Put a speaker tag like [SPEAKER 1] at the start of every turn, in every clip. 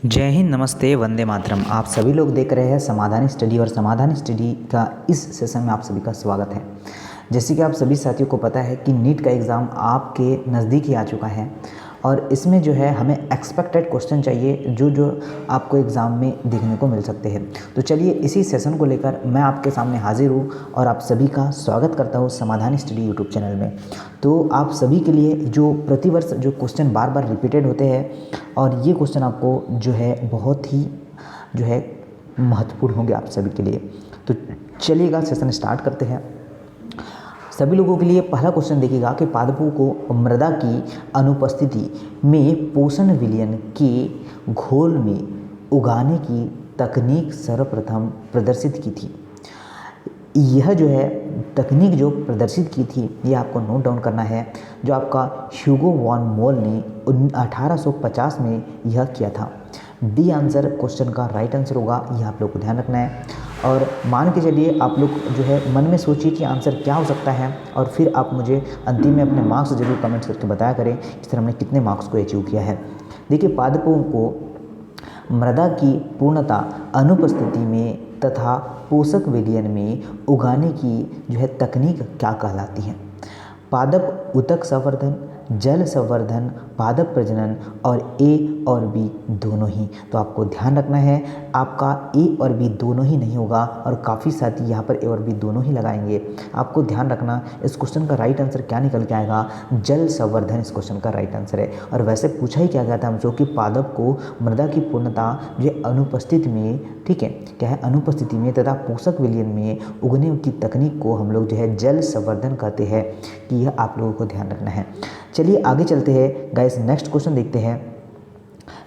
[SPEAKER 1] जय हिंद, नमस्ते, वंदे मातरम। आप सभी लोग देख रहे हैं समाधान स्टडी और समाधान स्टडी का इस सेशन में आप सभी का स्वागत है। जैसे कि आप सभी साथियों को पता है कि नीट का एग्ज़ाम आपके नज़दीक ही आ चुका है और इसमें जो है हमें एक्सपेक्टेड क्वेश्चन चाहिए जो आपको एग्ज़ाम में देखने को मिल सकते हैं। तो चलिए इसी सेशन को लेकर मैं आपके सामने हाजिर हूँ और आप सभी का स्वागत करता हूँ समाधान स्टडी यूट्यूब चैनल में। तो आप सभी के लिए जो प्रतिवर्ष जो क्वेश्चन बार बार रिपीटेड होते हैं और ये क्वेश्चन आपको जो है बहुत ही जो है महत्वपूर्ण होंगे आप सभी के लिए। तो चलिएगा सेशन स्टार्ट करते हैं। सभी लोगों के लिए पहला क्वेश्चन देखिएगा कि पादपों को मृदा की अनुपस्थिति में पोषण विलयन के घोल में उगाने की तकनीक सर्वप्रथम प्रदर्शित की थी। यह जो है तकनीक जो प्रदर्शित की थी ये आपको नोट डाउन करना है, जो आपका ह्यूगो वॉन मोल ने 1850 में यह किया था। डी आंसर क्वेश्चन का राइट आंसर होगा, यह आप लोग को ध्यान रखना है। और मान के चलिए आप लोग जो है मन में सोचिए कि आंसर क्या हो सकता है और फिर आप मुझे अंतिम में अपने मार्क्स जरूर कमेंट्स करके बताया करें इस तरह हमने कितने मार्क्स को अचीव किया है। देखिए, पादपों को मृदा की पूर्णता अनुपस्थिति में तथा पोषक विलयन में उगाने की जो है तकनीक क्या कहलाती है? पादप उतक संवर्धन, जल संवर्धन, पादप प्रजनन और ए और बी दोनों ही। तो आपको ध्यान रखना है, आपका ए और बी दोनों ही नहीं होगा और काफ़ी साथी यहाँ पर ए और बी दोनों ही लगाएंगे। आपको ध्यान रखना इस क्वेश्चन का राइट आंसर क्या निकल के आएगा, जल संवर्धन इस क्वेश्चन का राइट आंसर है। और वैसे पूछा ही क्या गया था हमसे कि पादप को मृदा की पूर्णता जो अनुपस्थिति में, ठीक है, क्या है, अनुपस्थिति में तथा पोषक विलयन में उगने की तकनीक को हम लोग जो है जल संवर्धन कहते हैं, कि यह आप लोगों को ध्यान रखना है। चलिए आगे चलते हैं गाइस, नेक्स्ट क्वेश्चन देखते हैं।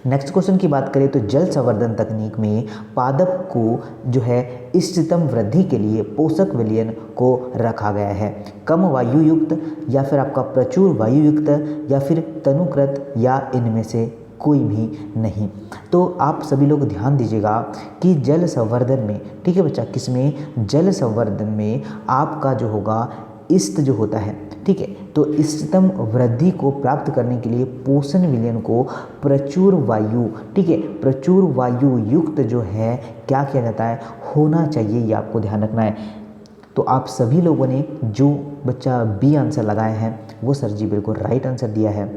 [SPEAKER 1] नेक्स्ट क्वेश्चन की बात करें तो जल संवर्धन तकनीक में पादप को जो है इष्टतम वृद्धि के लिए पोषक विलयन को रखा गया है। कम वायु युक्त या फिर आपका प्रचुर वायु युक्त या फिर तनुकृत या इनमें से कोई भी नहीं। तो आप सभी लोग ध्यान दीजिएगा कि जल संवर्धन में, ठीक है बच्चा, किसमें, जल संवर्धन में आपका जो होगा इष्ट जो होता है, ठीक है, तो इष्टतम वृद्धि को प्राप्त करने के लिए पोषण विलयन को प्रचुर वायु, ठीक है, प्रचुर वायु युक्त जो है क्या किया जाता है, होना चाहिए, ये आपको ध्यान रखना है। तो आप सभी लोगों ने जो बच्चा बी आंसर लगाए हैं वो सर जी बिल्कुल राइट आंसर दिया है।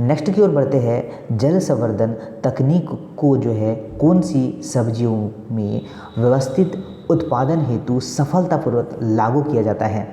[SPEAKER 1] नेक्स्ट की ओर बढ़ते हैं। जल संवर्धन तकनीक को जो है कौन सी सब्जियों में व्यवस्थित उत्पादन हेतु सफलतापूर्वक लागू किया जाता है?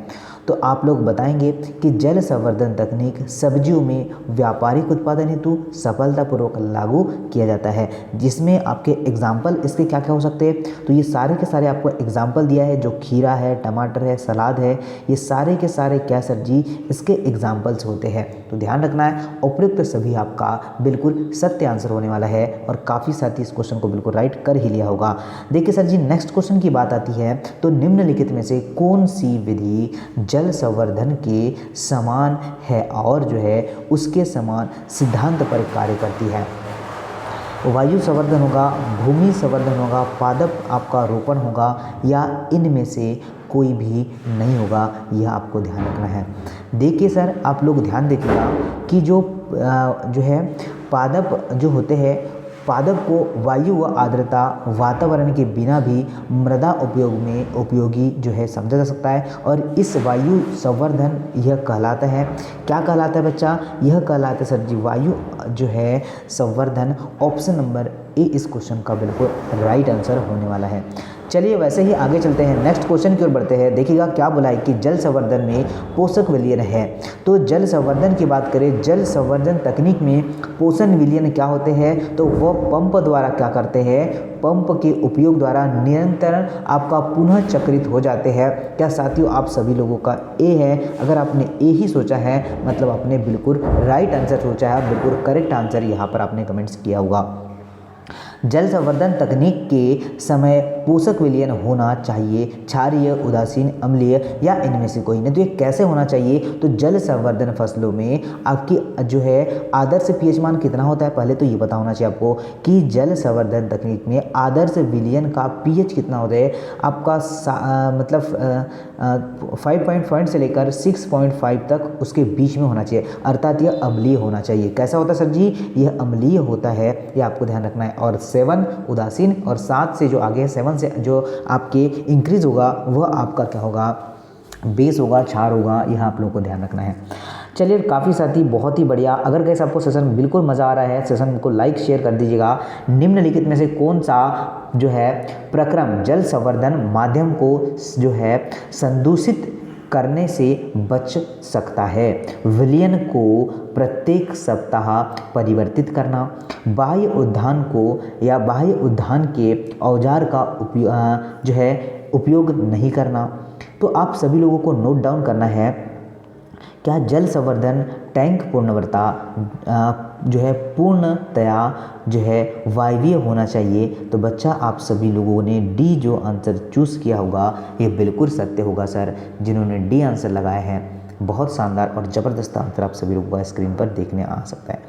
[SPEAKER 1] तो आप लोग बताएंगे कि जल संवर्धन तकनीक सब्जियों में व्यापारिक उत्पादन हेतु सफलतापूर्वक लागू किया जाता है, जिसमें आपके एग्जाम्पल इसके क्या क्या हो सकते हैं। तो ये सारे के सारे आपको एग्जाम्पल दिया है, जो खीरा है, टमाटर है, सलाद है, ये सारे के सारे क्या सर जी इसके एग्जाम्पल्स होते हैं। तो ध्यान रखना है, उपयुक्त सभी आपका बिल्कुल सत्य आंसर होने वाला है और काफ़ी साथी इस क्वेश्चन को बिल्कुल राइट कर ही लिया होगा। देखिए सर जी, नेक्स्ट क्वेश्चन की बात आती है तो निम्नलिखित में से कौन सी विधि जल संवर्धन के समान है और जो है उसके समान सिद्धांत पर कार्य करती है? वायु संवर्धन होगा, भूमि संवर्धन होगा, पादप आपका रोपण होगा या इनमें से कोई भी नहीं होगा, यह आपको ध्यान रखना है। देखिए सर, आप लोग ध्यान देखिएगा कि जो है पादप जो होते हैं, पादप को वायु व आर्द्रता वातावरण के बिना भी मृदा उपयोग में उपयोगी जो है समझा जा सकता है और इस वायु संवर्धन यह कहलाता है। क्या कहलाता है बच्चा? यह कहलाता है सर जी वायु जो है संवर्धन। ऑप्शन नंबर ए इस क्वेश्चन का बिल्कुल राइट आंसर होने वाला है। चलिए वैसे ही आगे चलते हैं, नेक्स्ट क्वेश्चन की ओर बढ़ते हैं। देखिएगा क्या बोला है कि जल संवर्धन में पोषक विलयन है। तो जल संवर्धन की बात करें, जल संवर्धन तकनीक में पोषण विलयन क्या होते हैं? तो वह पंप द्वारा क्या करते हैं, पंप के उपयोग द्वारा निरंतर आपका पुनः चक्रित हो जाते हैं। क्या साथियों आप सभी लोगों का ए है? अगर आपने ए ही सोचा है मतलब आपने बिल्कुल राइट आंसर सोचा है, बिल्कुल करेक्ट आंसर यहाँ पर आपने कमेंट्स किया होगा। जल संवर्धन तकनीक के समय पोषक विलयन होना चाहिए, क्षारीय, उदासीन, अम्लीय या इनमें से कोई नहीं। तो ये कैसे होना चाहिए? तो जल संवर्धन फसलों में आपकी जो है आदर्श पीएच मान कितना होता है, पहले तो ये पता होना चाहिए आपको कि जल संवर्धन तकनीक में आदर्श विलयन का पीएच कितना होता है। आपका मतलब 5 से लेकर 6.5 तक उसके बीच में होना चाहिए, अर्थात यह अम्लीय होना चाहिए। कैसा होता है सर जी? यह अम्लीय होता है, ये आपको ध्यान रखना है। और 7 उदासीन, और 7 से जो आगे है 7 से जो आपके इंक्रीज होगा वह आपका क्या होगा? बेस होगा, क्षार होगा। यह आप लोगों को ध्यान रखना है। चलिए काफ़ी साथी, बहुत ही बढ़िया। अगर गैस आपको सेशन बिल्कुल मज़ा आ रहा है, सेशन को लाइक शेयर कर दीजिएगा। निम्नलिखित में से कौन सा जो है प्रक्रम जल संवर्धन माध्यम को जो है संदूषित करने से बच सकता है? विलयन को प्रत्येक सप्ताह परिवर्तित करना, बाह्य उद्यान को या बाह्य उद्यान के औजार का उपयोग नहीं करना। तो आप सभी लोगों को नोट डाउन करना है, क्या जल संवर्धन टैंक पूर्णवरता जो है पूर्णतया जो है वायवीय होना चाहिए? तो बच्चा आप सभी लोगों ने डी जो आंसर चूज़ किया होगा ये बिल्कुल सत्य होगा सर। जिन्होंने डी आंसर लगाया है, बहुत शानदार और ज़बरदस्त आंसर आप सभी लोगों को स्क्रीन पर देखने आ सकता है।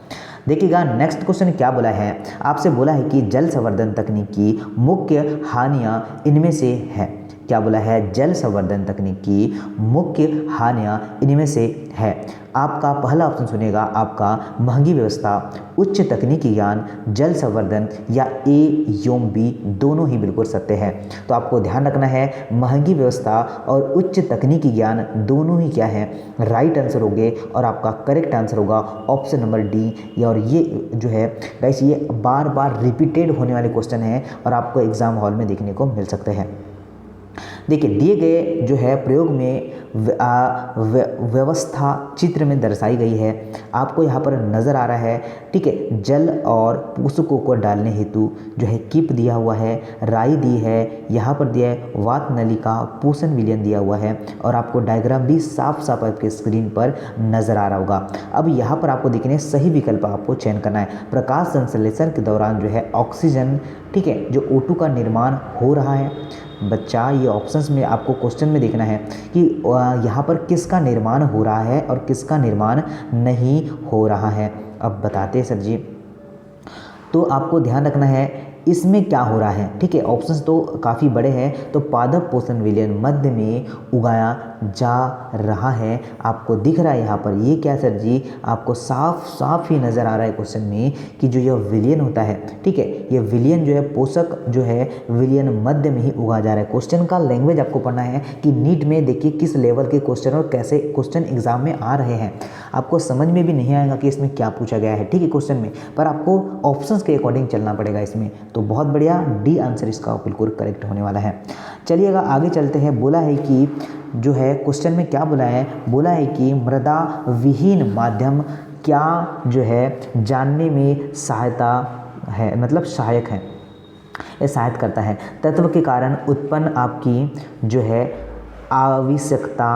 [SPEAKER 1] देखिएगा नेक्स्ट क्वेश्चन क्या बोला है, आपसे बोला है कि जल संवर्धन तकनीक की मुख्य हानियाँ इनमें से है। क्या बोला है? जल संवर्धन तकनीक की मुख्य हानियाँ इनमें से है। आपका पहला ऑप्शन सुनेगा आपका महंगी व्यवस्था, उच्च तकनीकी ज्ञान, जल संवर्धन, या ए एवं बी दोनों ही बिल्कुल सत्य है। तो आपको ध्यान रखना है महंगी व्यवस्था और उच्च तकनीकी ज्ञान दोनों ही क्या है? राइट आंसर होंगे और आपका करेक्ट आंसर होगा ऑप्शन नंबर डी। और ये जो है गाइस ये बार बार रिपीटेड होने वाले क्वेश्चन है और आपको एग्जाम हॉल में देखने को मिल सकते हैं। देखिए दिए गए जो है प्रयोग में व्यवस्था चित्र में दर्शाई गई है। आपको यहाँ पर नज़र आ रहा है, ठीक है। जल और पोषकों को डालने हेतु जो है कीप दिया हुआ है, राई दी है, यहाँ पर दिया है वात नलिका, पोषण विलयन दिया हुआ है और आपको डायग्राम भी साफ साफ आपके स्क्रीन पर नज़र आ रहा होगा। अब यहाँ पर आपको देखने सही विकल्प आपको चयन करना है। प्रकाश संश्लेषण के दौरान जो है ऑक्सीजन, ठीक है, जो O2 का निर्माण हो रहा है। बच्चा ये ऑप्शंस में आपको क्वेश्चन में देखना है कि यहाँ पर किसका निर्माण हो रहा है और किसका निर्माण नहीं हो रहा है। अब बताते हैं सर जी, तो आपको ध्यान रखना है इसमें क्या हो रहा है, ठीक है। ऑप्शंस तो काफ़ी बड़े हैं। तो पादप पोषण विलयन मध्य में उगाया जा रहा है, आपको दिख रहा है यहाँ पर। ये क्या सर जी? आपको साफ साफ ही नज़र आ रहा है क्वेश्चन में कि जो यह विलयन होता है, ठीक है, ये विलयन जो है पोषक जो है विलयन मध्य में ही उगाया जा रहा है। क्वेश्चन का लैंग्वेज आपको पढ़ना है कि नीट में देखिए किस लेवल के क्वेश्चन और कैसे क्वेश्चन एग्जाम में आ रहे हैं। आपको समझ में भी नहीं आएगा कि इसमें क्या पूछा गया है, ठीक है, क्वेश्चन में, पर आपको ऑप्शंस के अकॉर्डिंग चलना पड़ेगा इसमें। तो बहुत बढ़िया, डी आंसर इसका बिल्कुल करेक्ट होने वाला है। चलिएगा आगे चलते हैं। बोला है कि जो है क्वेश्चन में क्या बोला है, बोला है कि मृदा विहीन माध्यम क्या जो है जानने में सहायता है, मतलब सहायक है, ये सहायता करता है। तत्व के कारण उत्पन्न आपकी जो है आवश्यकता,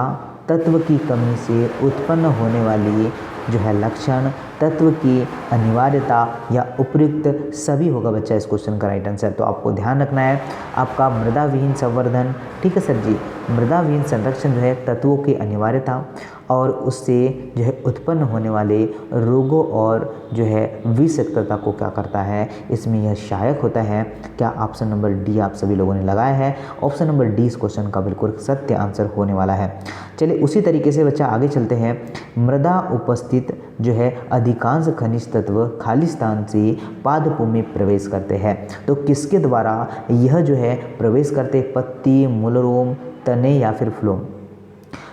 [SPEAKER 1] तत्व की कमी से उत्पन्न होने वाली जो है लक्षण, तत्व की अनिवार्यता या उपयुक्त सभी होगा बच्चा इस क्वेश्चन का राइट आंसर। तो आपको ध्यान रखना है आपका मृदा विहीन संवर्धन, ठीक है सर जी, मृदा विहीन संरक्षण जो है तत्वों की अनिवार्यता और उससे जो है उत्पन्न होने वाले रोगों और जो है विषाक्तता को क्या करता है, इसमें यह सहायक होता है। क्या ऑप्शन नंबर डी आप सभी लोगों ने लगाया है? ऑप्शन नंबर डी इस क्वेश्चन का बिल्कुल सत्य आंसर होने वाला है। चलिए उसी तरीके से बच्चा आगे चलते हैं। मृदा उपस्थित जो है अधिकांश खनिज तत्व खाली स्थान से पादपों में प्रवेश करते हैं। तो किसके द्वारा यह जो है प्रवेश करते? पत्ती, मूलरोम, तने या फिर फ्लोम।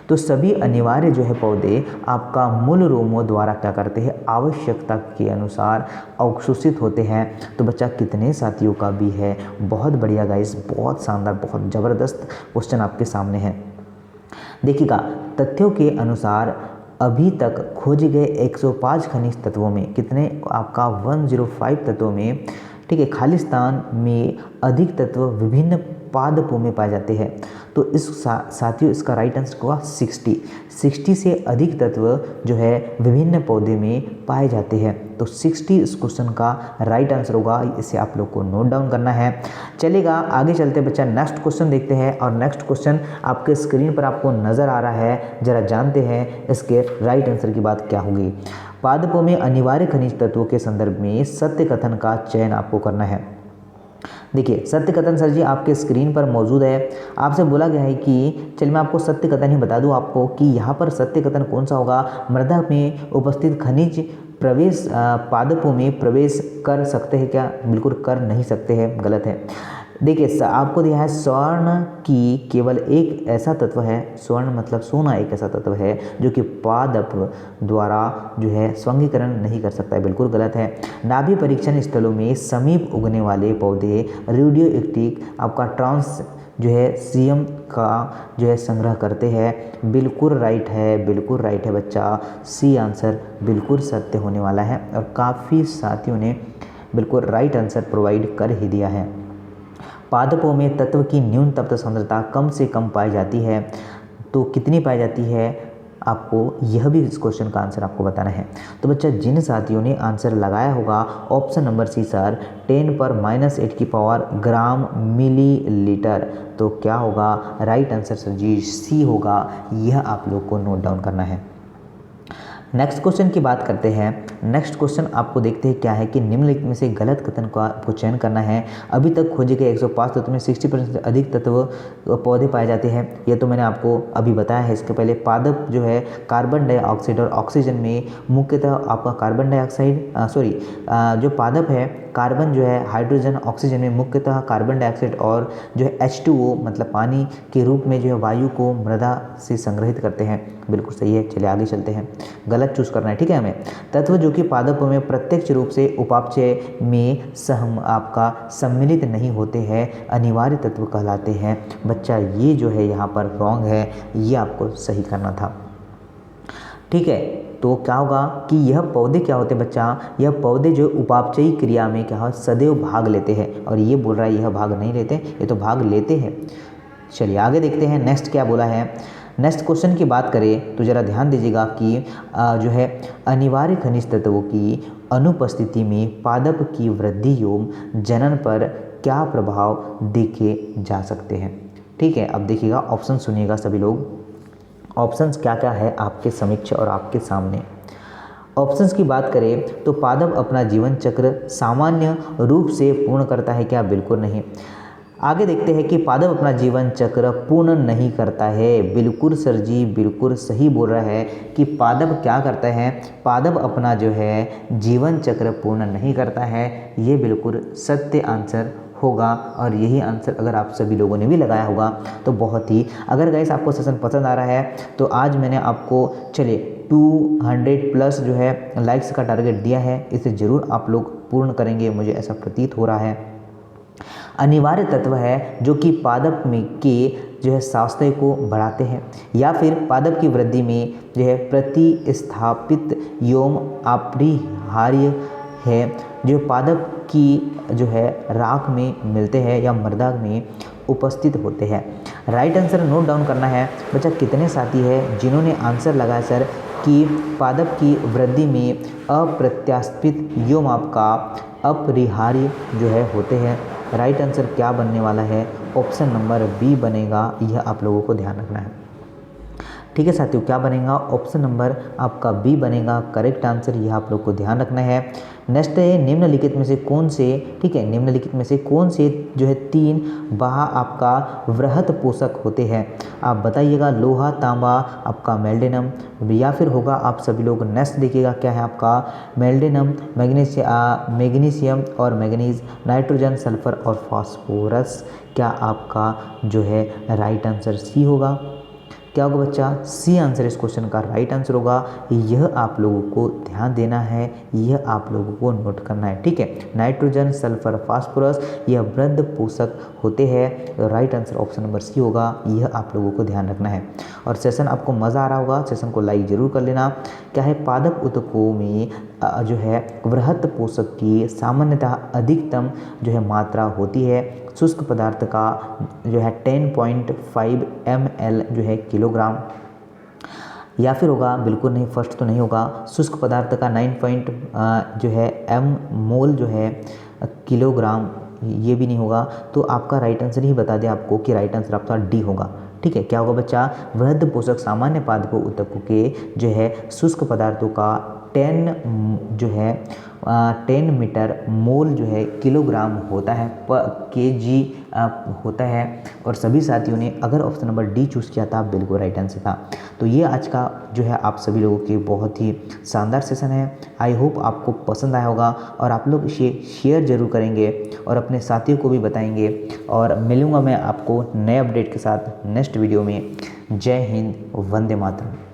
[SPEAKER 1] तो सभी अनिवार्य जो है पौधे आपका मूल रोमों द्वारा क्या करते हैं? आवश्यकता के अनुसार अवशोषित होते हैं। तो बच्चा कितने साथियों का भी है? बहुत बढ़िया गाइस, बहुत शानदार, बहुत ज़बरदस्त क्वेश्चन आपके सामने है। देखिएगा तथ्यों के अनुसार अभी तक खोजे गए 105 खनिज तत्वों में कितने? आपका 105 तत्वों में, ठीक है, खालिस्तान में अधिक तत्व विभिन्न पादपों में पाए जाते हैं। तो इस साथियों इसका राइट आंसर होगा 60 से अधिक तत्व जो है विभिन्न पौधे में पाए जाते हैं। तो 60 इस क्वेश्चन का राइट आंसर होगा। इसे आप लोग को नोट डाउन करना है। चलेगा आगे चलते बच्चा, नेक्स्ट क्वेश्चन देखते हैं। और नेक्स्ट क्वेश्चन आपके स्क्रीन पर आपको नज़र आ रहा है, जरा जानते हैं इसके राइट आंसर की बात क्या होगी। पादपों में अनिवार्य खनिज तत्वों के संदर्भ में सत्य कथन का चयन आपको करना है। देखिए सत्य कथन सर जी आपके स्क्रीन पर मौजूद है। आपसे बोला गया है कि चलिए मैं आपको सत्य कथन ही बता दूं आपको कि यहाँ पर सत्य कथन कौन सा होगा। मृदा में उपस्थित खनिज प्रवेश पादपों में प्रवेश कर सकते हैं क्या? बिल्कुल कर नहीं सकते हैं, गलत है। देखिए आपको दिया है स्वर्ण की केवल एक ऐसा तत्व है, स्वर्ण मतलब सोना एक ऐसा तत्व है जो कि पादप द्वारा जो है स्वंगीकरण नहीं कर सकता है, बिल्कुल गलत है। नाभि परीक्षण स्थलों में समीप उगने वाले पौधे रेडियो एक्टिव आपका ट्रांस जो है सीएम का जो है संग्रह करते हैं, बिल्कुल राइट है, बिल्कुल राइट है बच्चा। सी आंसर बिल्कुल सत्य होने वाला है और काफ़ी साथियों ने बिल्कुल राइट आंसर प्रोवाइड कर ही दिया है। पादपों में तत्व की न्यूनतम सांद्रता कम से कम पाई जाती है, तो कितनी पाई जाती है आपको यह भी इस क्वेश्चन का आंसर आपको बताना है। तो बच्चा जिन साथियों ने आंसर लगाया होगा ऑप्शन नंबर सी सर 10⁻⁸ की पावर ग्राम मिलीलीटर, तो क्या होगा राइट आंसर सर जी सी होगा। यह आप लोग को नोट डाउन करना है। नेक्स्ट क्वेश्चन की बात करते हैं। नेक्स्ट क्वेश्चन आपको देखते हैं क्या है कि निम्नलिखित में से गलत कथन का आपको चयन करना है। अभी तक खोजे गए 105 तत्व में 60% से अधिक तत्व पौधे पाए जाते हैं। यह तो मैंने आपको अभी बताया है। इसके पहले पादप जो है कार्बन डाइऑक्साइड और ऑक्सीजन में मुख्यतः आपका कार्बन डाइऑक्साइड जो पादप है कार्बन जो है हाइड्रोजन ऑक्सीजन में मुख्यतः कार्बन डाइऑक्साइड और जो है H2O मतलब पानी के रूप में जो है वायु को मृदा से संग्रहित करते हैं, बिल्कुल सही है। चलिए आगे चलते हैं, गलत चूज करना है, ठीक है हमें। तत्व जो कि पादपों में प्रत्यक्ष रूप से उपापचय में आपका सम्मिलित नहीं होते हैं अनिवार्य तत्व कहलाते हैं। बच्चा ये जो है यहाँ पर रॉन्ग है, ये आपको सही करना था, ठीक है। तो क्या होगा कि यह पौधे क्या होते हैं बच्चा, यह पौधे जो उपापचयी क्रिया में क्या सदैव भाग लेते हैं, और ये बोल रहा है यह भाग नहीं लेते, ये तो भाग लेते हैं। चलिए आगे देखते हैं नेक्स्ट क्या बोला है। नेक्स्ट क्वेश्चन की बात करें तो ज़रा ध्यान दीजिएगा कि जो है अनिवार्य खनिज तत्वों की अनुपस्थिति में पादप की वृद्धि एवं जनन पर क्या प्रभाव देखे जा सकते हैं, ठीक है। अब देखिएगा ऑप्शन सुनिएगा सभी लोग। ऑप्शंस क्या क्या है आपके समक्ष और आपके सामने। ऑप्शंस की बात करें तो पादप अपना जीवन चक्र सामान्य रूप से पूर्ण करता है क्या? बिल्कुल नहीं। आगे देखते हैं कि पादप अपना जीवन चक्र पूर्ण नहीं करता है, बिल्कुल सर जी बिल्कुल सही बोल रहा है कि पादप क्या करता है, पादप अपना जो है जीवन चक्र पूर्ण नहीं करता है। ये बिल्कुल सत्य आंसर होगा और यही आंसर अगर आप सभी लोगों ने भी लगाया होगा तो बहुत ही। अगर गाइस आपको सेशन पसंद आ रहा है तो आज मैंने आपको चलिए 200+ जो है लाइक्स का टारगेट दिया है, इसे ज़रूर आप लोग पूर्ण करेंगे, मुझे ऐसा प्रतीत हो रहा है। अनिवार्य तत्व है जो कि पादप में के जो है स्वास्थ्य को बढ़ाते हैं या फिर पादप की वृद्धि में जो है प्रतिस्थापित एवं अपरिहार्य है, जो पादप की जो है राख में मिलते हैं या मृदा में उपस्थित होते हैं। राइट आंसर नोट डाउन करना है बच्चा। कितने साथी है जिन्होंने आंसर लगाया सर कि पादप की वृद्धि में अप्रत्याशित एवं आपका अपरिहार्य जो है होते हैं। राइट आंसर क्या बनने वाला है? ऑप्शन नंबर बी बनेगा, यह आप लोगों को ध्यान रखना है, ठीक है साथियों। क्या बनेगा? ऑप्शन नंबर आपका बी बनेगा करेक्ट आंसर, यह आप लोग को ध्यान रखना है। नेक्स्ट है निम्नलिखित में से कौन से, ठीक है, निम्नलिखित में से कौन से जो है 3 बाहा आपका वृहत पोषक होते हैं? आप बताइएगा। लोहा, तांबा, आपका मेल्डेनम, या फिर होगा आप सभी लोग नेक्स्ट देखिएगा क्या है आपका मेल्डेनम, मैग्नीशियम और मैग्नीज, नाइट्रोजन, सल्फर और फास्फोरस। क्या आपका जो है राइट आंसर सी होगा? क्या होगा बच्चा? सी आंसर इस क्वेश्चन का राइट आंसर होगा। यह आप लोगों को ध्यान देना है, यह आप लोगों को नोट करना है, ठीक है। नाइट्रोजन, सल्फर, फास्फोरस यह वृहत पोषक होते हैं। Right answer option number C होगा, यह आप लोगों को ध्यान रखना है। और सेशन आपको मज़ा आ रहा होगा, सेशन को लाइक ज़रूर कर लेना। क्या है पादप ऊतकों में जो है वृहत पोषक की सामान्यतः अधिकतम जो है मात्रा होती है। शुष्क पदार्थ का जो है 10.5 ml जो है किलोग्राम, या फिर होगा बिल्कुल नहीं, फर्स्ट तो नहीं होगा, शुष्क पदार्थ का 9 जो है m मोल जो है किलोग्राम, ये भी नहीं होगा। तो आपका राइट आंसर ही बता दें आपको कि राइट आंसर आपका डी होगा। ठीक है, क्या होगा बच्चा, वृहद पोषक सामान्य पादपों ऊतकों के जो है शुष्क पदार्थों का 10 मीटर मोल जो है किलोग्राम होता है, kg होता है। और सभी साथियों ने अगर ऑप्शन नंबर डी चूज़ किया था, बिल्कुल राइट आंसर था। तो ये आज का जो है आप सभी लोगों के बहुत ही शानदार सेशन है। आई होप आपको पसंद आया होगा और आप लोग इसे शेयर जरूर करेंगे और अपने साथियों को भी बताएंगे। और मिलूँगा मैं आपको नए अपडेट के साथ नेक्स्ट वीडियो में। जय हिंद, वंदे मातरम।